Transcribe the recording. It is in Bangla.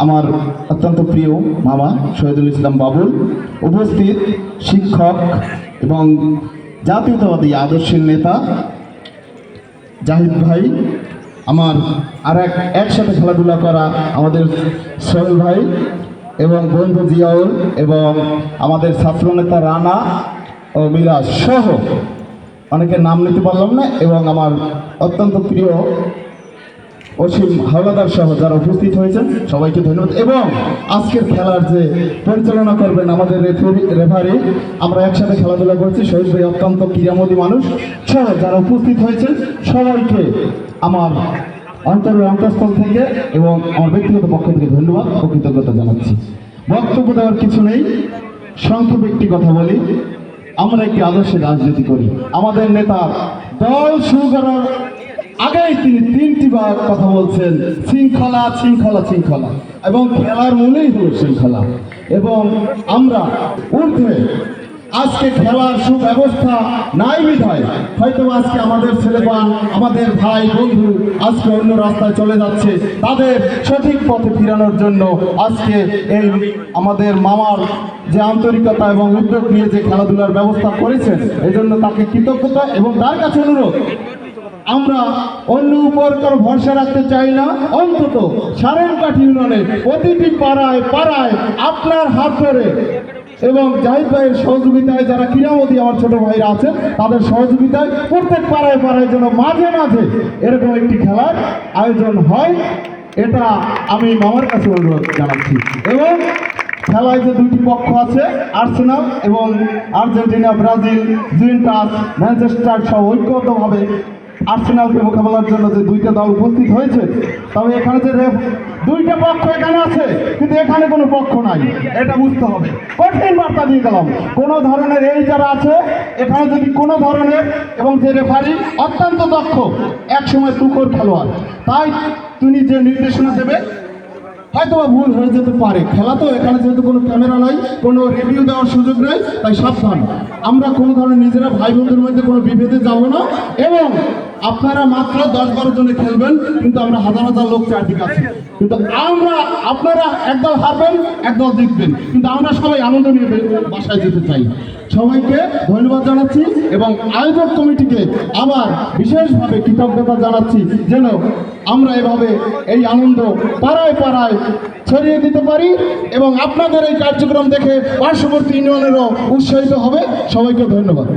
আমার অত্যন্ত প্রিয় মামা শহীদুল ইসলাম বাবুল, উপস্থিত শিক্ষক এবং জাতীয়তাবাদী আদর্শের নেতা জাহিদ ভাই, আমার একসাথে খেলাধুলা করা আমাদের সোহেল ভাই এবং বন্ধু জিয়াউল এবং আমাদের ছাত্রনেতা রানা ও মিরাজ সহ অনেকের নাম নিতে পারলাম না, এবং আমার অত্যন্ত প্রিয় অসীম হাওলাদার সহ যারা উপস্থিত হয়েছেন সবাইকে ধন্যবাদ। এবং আজকের খেলার যে পরিচালনা করবেন আমাদের রেফারি, আমরা একসাথে খেলাধুলা করছি, শহীদ ভাই অত্যন্ত ক্রীড়ামোদী মানুষ সহ যারা উপস্থিত হয়েছেন সবাইকে আমার অন্তরের অন্তঃস্থল থেকে এবং আমার ব্যক্তিগত পক্ষ থেকে ধন্যবাদ ও কৃতজ্ঞতা জানাচ্ছি। বক্তব্য দেওয়ার কিছু নেই, সংক্ষেপে একটি কথা বলি। আমরা একটি আদর্শের রাজনীতি করি। আমাদের নেতা দল শুরু করার আগেই তিনি 3টি বার কথা বলছেন শৃঙ্খলা শৃঙ্খলা শৃঙ্খলা, এবং খেলার মূলেই হল শৃঙ্খলা। এবং আমরা ঊর্ধ্বে আজকে খেলার সুব্যবস্থা নাই বিধায় হয়তো আজকে আমাদের ছেলেপান, আমাদের ভাই বন্ধু আজকে অন্য রাস্তায় চলে যাচ্ছে, তাদের সঠিক পথে ফিরানোর জন্য আজকে এই আমাদের মামার যে আন্তরিকতা এবং উদ্যোগ নিয়ে যে খেলাধুলার ব্যবস্থা করেছেন, এই জন্য তাকে কৃতজ্ঞতা এবং তার কাছে অনুরোধ, আমরা অন্য উপর কারো ভরসা রাখতে চাই না। অন্তত সারেনকাঠি ইউনিয়নে প্রতিটি পাড়ায় পাড়ায় আপনার হাত ধরে এবং জাহিদ ভাইয়ের সহযোগিতায় যারা ক্রীড়ামোদী আমার ছোট ভাইরা আছেন তাদের সহযোগিতায় প্রত্যেক পাড়ায় পাড়ায় যেন মাঝে মাঝে এরকম একটি খেলার আয়োজন হয়, এটা আমি মামার কাছে অনুরোধ জানাচ্ছি। এবং খেলায় যে 2টি পক্ষ আছে, আর্সেনাল এবং আর্জেন্টিনা, ব্রাজিল, জুভেন্টাস, ম্যানচেস্টার সহ ঐক্যবদ্ধভাবে আর্সেনালকে মোকাবেলার জন্য যে 2টা দল উপস্থিত হয়েছে, তবে এখানে যে 2টা পক্ষ এখানে আছে কিন্তু এখানে কোনো পক্ষ নাই, এটা বুঝতে হবে। কঠিন বার্তা দিয়ে গেলাম, কোনো ধরনের এই যারা আছে এখানে যদি কোনো ধরনের, এবং যে রেফারি অত্যন্ত দক্ষ, একসময় তুখোর খেলোয়াড়, তাই তিনি যে নির্দেশনা দেবে হয়তো ভুল হয়ে যেতে পারে। খেলা তো, এখানে যেহেতু কোনো ক্যামেরা নাই, কোনো রিভিউ দেওয়ার সুযোগ নেই, তাই সাবধান। আমরা কোনো ধরনের নিজেরা ভাই বন্ধুর মধ্যে কোনো বিভেদে যাব না। এবং আপনারা মাত্র 10-12 জনে খেলবেন, কিন্তু আমরা হাজার হাজার লোক চারদিকে আছি, কিন্তু আপনারা একদল হারবেন একদল জিতবেন, কিন্তু আমরা সবাই আনন্দ নিয়ে বাসায় যেতে চাই। সবাইকে ধন্যবাদ জানাচ্ছি এবং আয়োজক কমিটিকে আবার বিশেষভাবে কৃতজ্ঞতা জানাচ্ছি, যেন আমরা এভাবে এই আনন্দ পাড়ায় পাড়ায় ছড়িয়ে দিতে পারি এবং আপনাদের এই কার্যক্রম দেখে পার্শ্ববর্তী ইউনিয়নেরও উৎসাহিত হবে। সবাইকে ধন্যবাদ।